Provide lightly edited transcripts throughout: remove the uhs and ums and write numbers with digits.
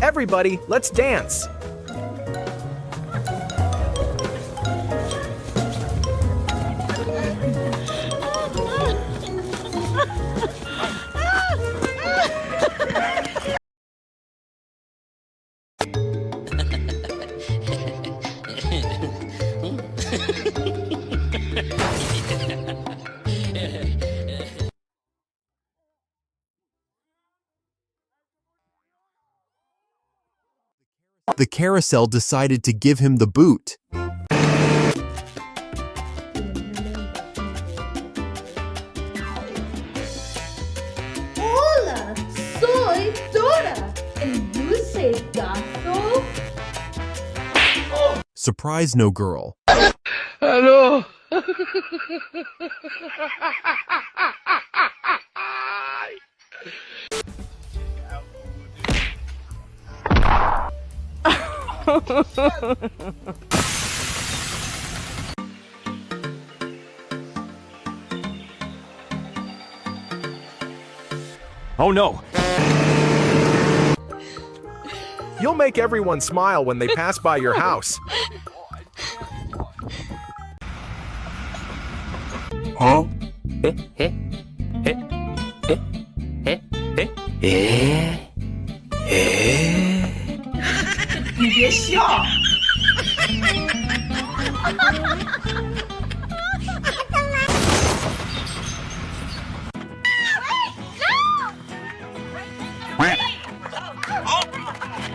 Everybody, let's dance! The carousel decided to give him the boot. Hola, soy Dora. And you say gato? Surprise, no girl. Hello. Oh no! You'll make everyone smile when they pass by your house. Huh?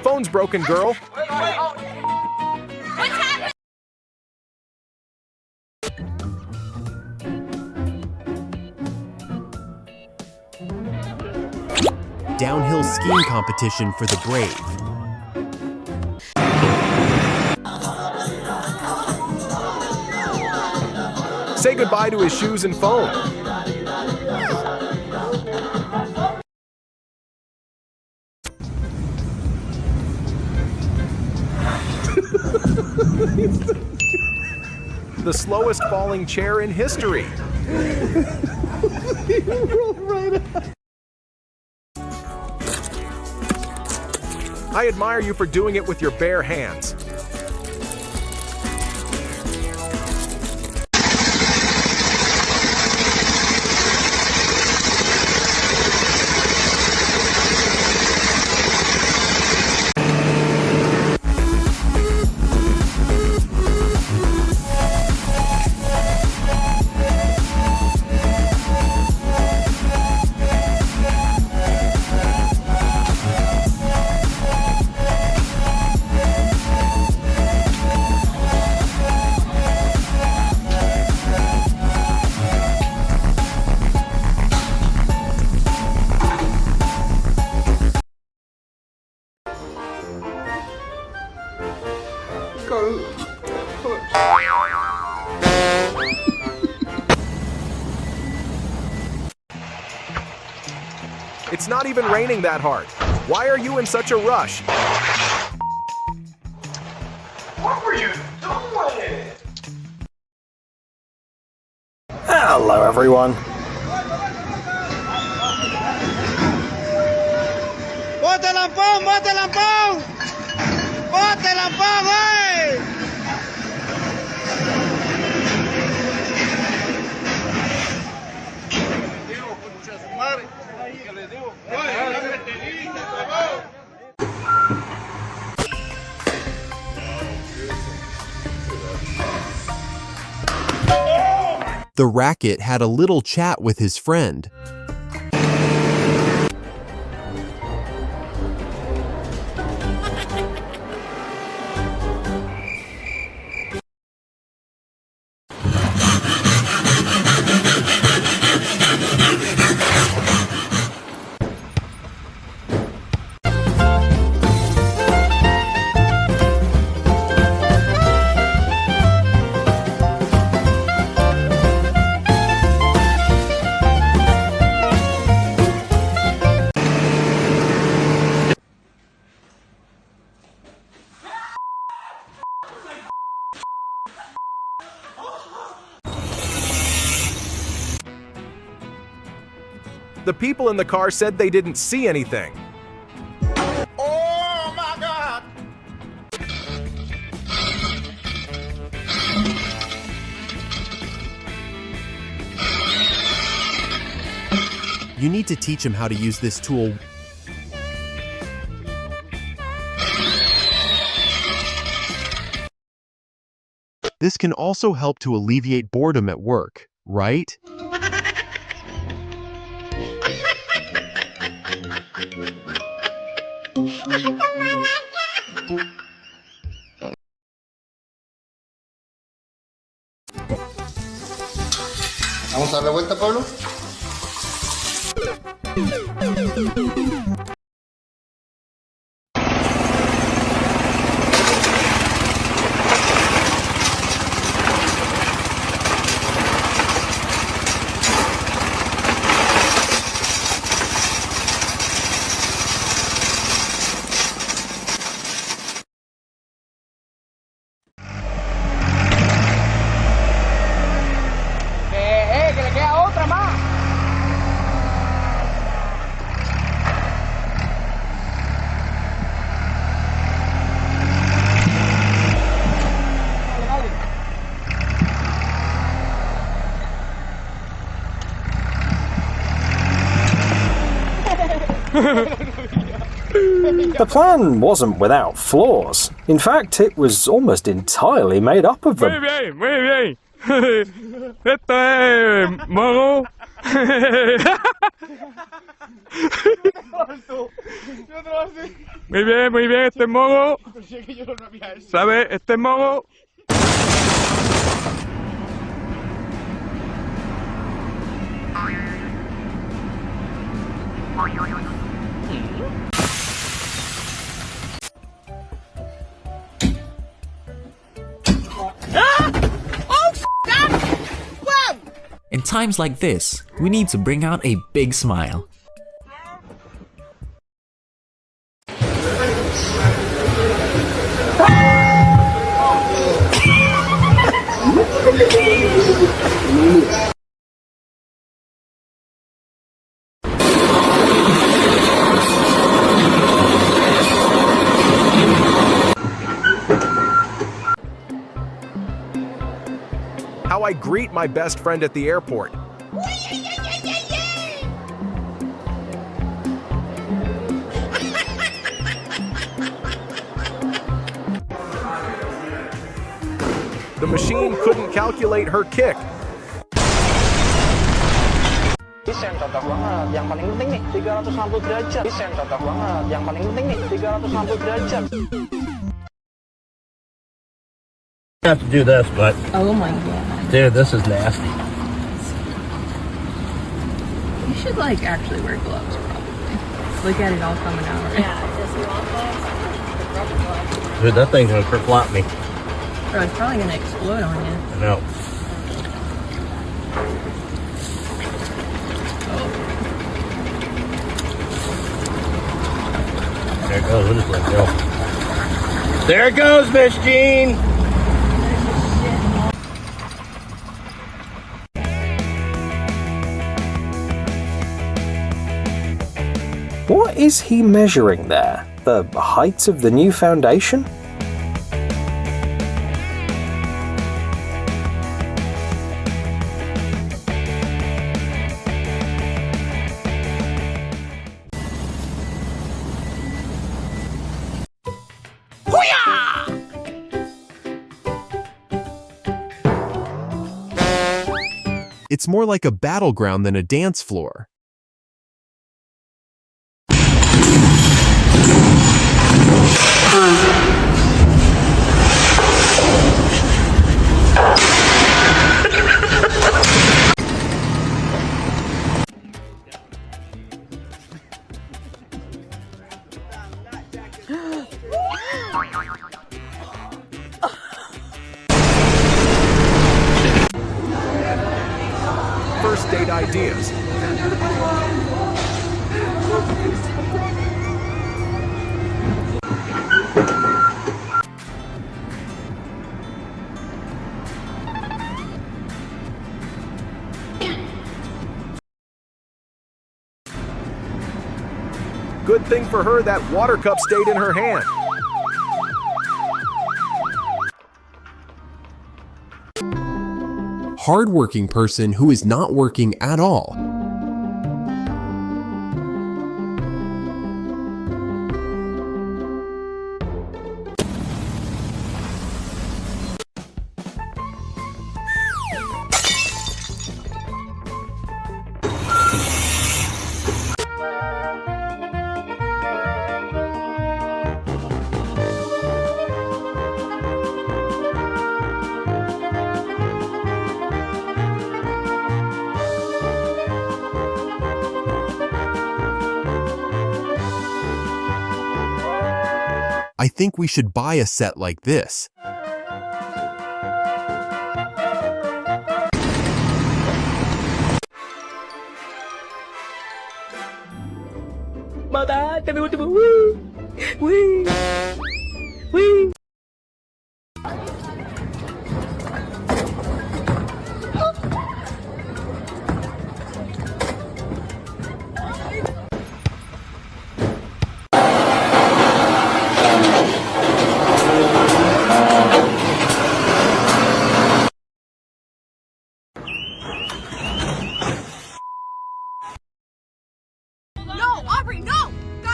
Phone's broken, girl. Downhill skiing competition for the brave. Say goodbye to his shoes and phone. The slowest falling chair in history. I admire you for doing it with your bare hands. It's not even raining that hard. Why are you in such a rush? What were you doing? Hello, everyone. ¡Bote lampón! ¡Bote lampón! ¡Bote lampón, güey! The racket had a little chat with his friend. The people in the car said they didn't see anything. Oh my You need to teach him how to use this tool. This can also help to alleviate boredom at work, right? ¿Vamos a dar la vuelta, Pablo? Que le queda otra más. The plan wasn't without flaws. In fact, it was almost entirely made up of them. Muy bien, muy bien. Esto es mogo. Muy bien, este es mogo. ¿Sabes? Este es mogo. In times like this, we need to bring out a big smile. How I greet my best friend at the airport. The machine couldn't calculate her kick. Desain cocok banget. Yang paling penting nih 360 derajat. Desain cocok banget. Yang paling penting nih 360 derajat. Have to do this, but Oh my god. dude, this is nasty. You should like actually wear gloves probably. Look at it all coming out, right? Yeah, does he want gloves? Dude, that thing's gonna kerflop me. Bro, it's probably gonna explode on you. I know. There it goes. We'll just let it go. There it goes, Miss Jean. What is he measuring there? The height of the new foundation? It's more like a battleground than a dance floor. First date ideas. Good thing for her that water cup stayed in her hand. Hardworking person who is not working at all. I think we should buy a set like this.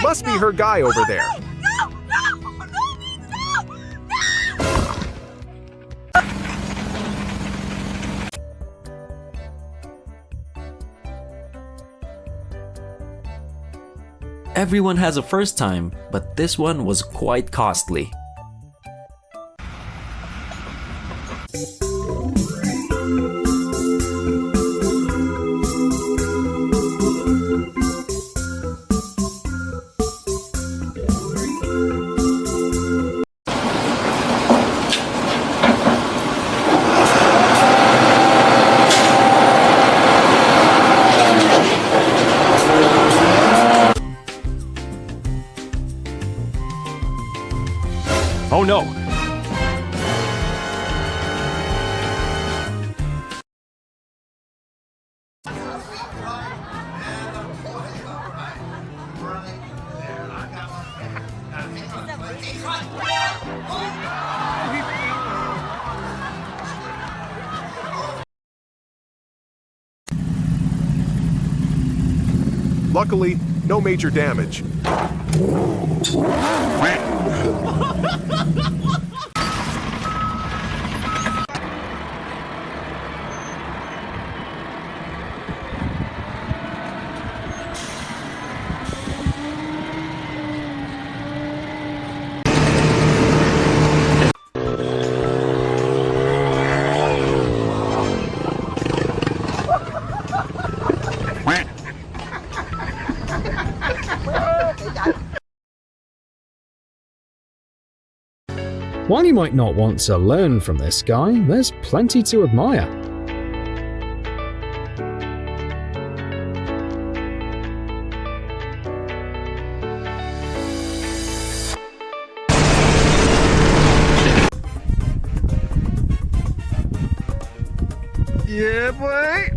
Must be her guy over there. Everyone has a first time, but this one was quite costly. Oh no! Luckily, no major damage. While you might not want to learn from this guy, there's plenty to admire. Yeah, boy.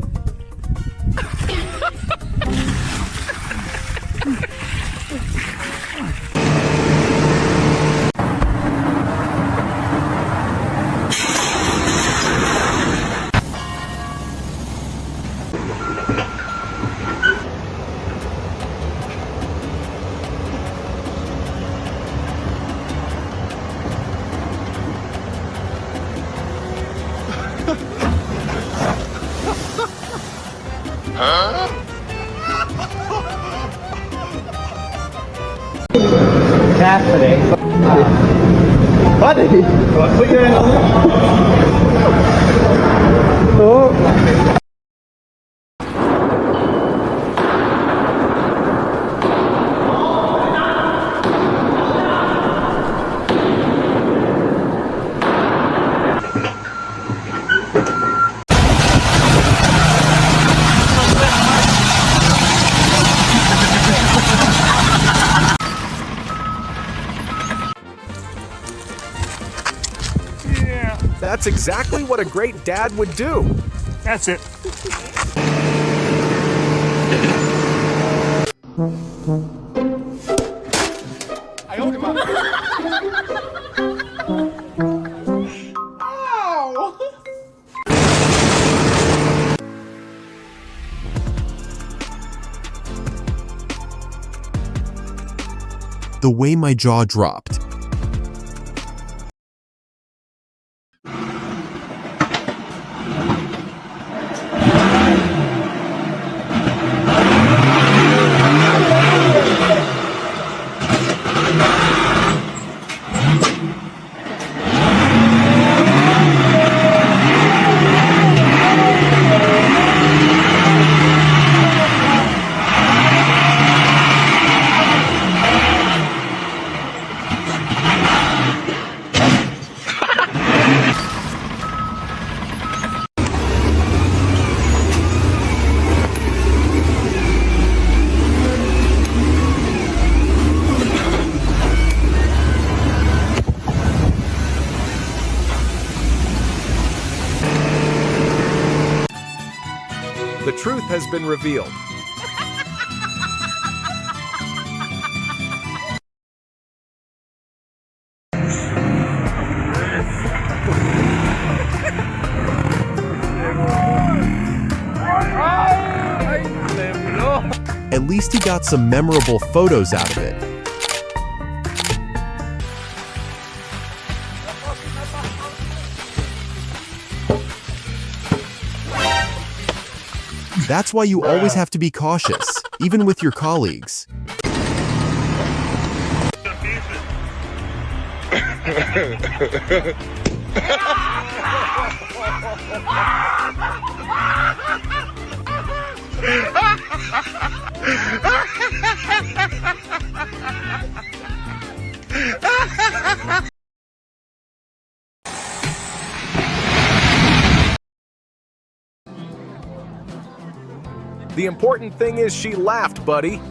Cassidy. Buddy. Put your hand on there. That's exactly what a great dad would do. That's it. I owed him up. The way my jaw dropped. has been revealed. At least he got some memorable photos out of it. That's why you always have to be cautious, even with your colleagues. The important thing is she laughed, buddy.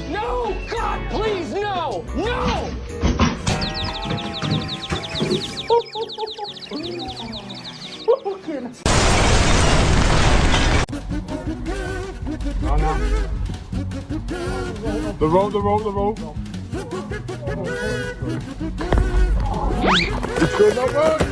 No! God, please, no! No! The road. It's good, no good.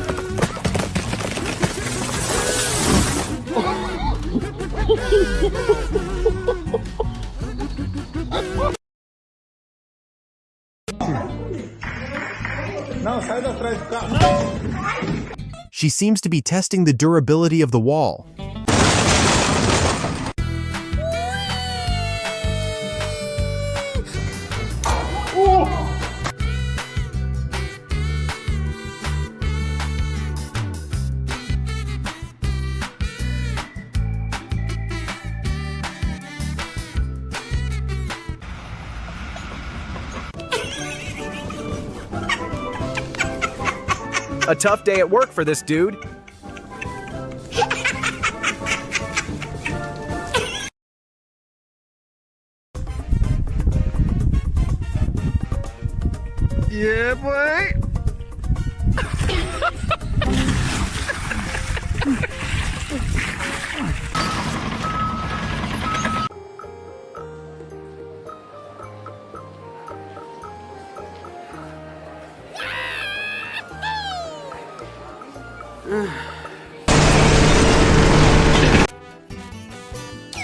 She seems to be testing the durability of the wall. A tough day at work for this dude. Yeah, boy.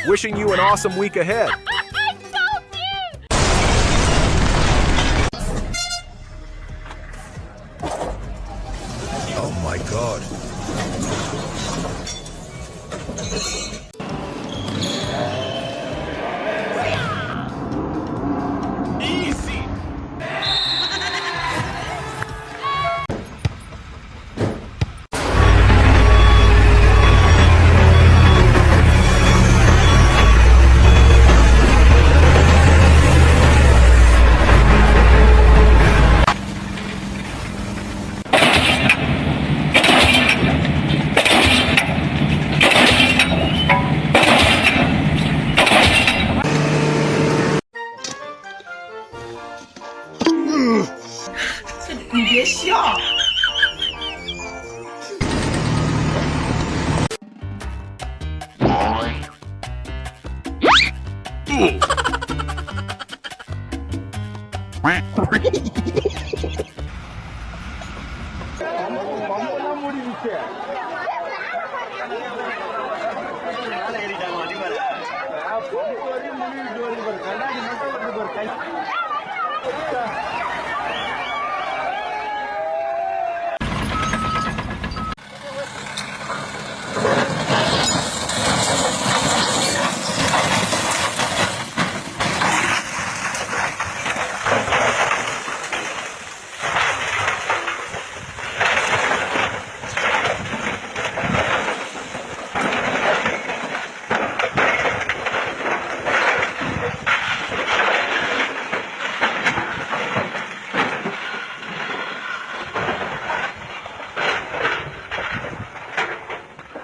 Wishing you an awesome week ahead. Oh my God. Easy.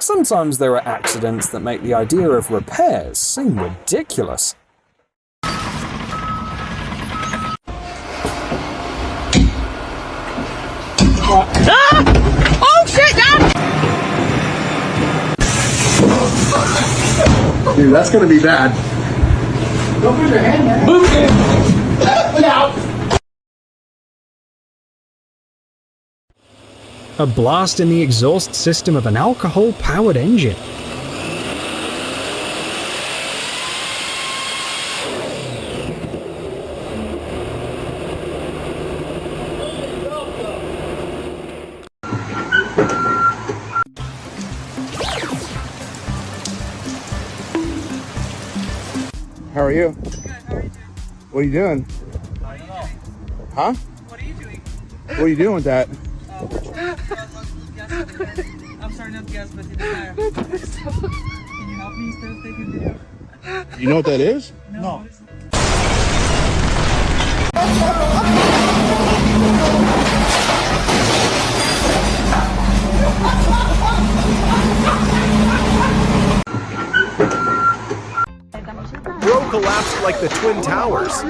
Sometimes there are accidents that make the idea of repairs seem ridiculous. Oh shit, Dad! Dude, that's gonna be bad. Don't put your hand there. Move it! Look out! A blast in the exhaust system of an alcohol-powered engine. How are you? What are you doing? Huh? What are you doing? What are you doing with that? I'm starting up gas, but in the tire. Can you help me instead of taking video? You know what that is? No. Bro collapsed like the Twin Towers.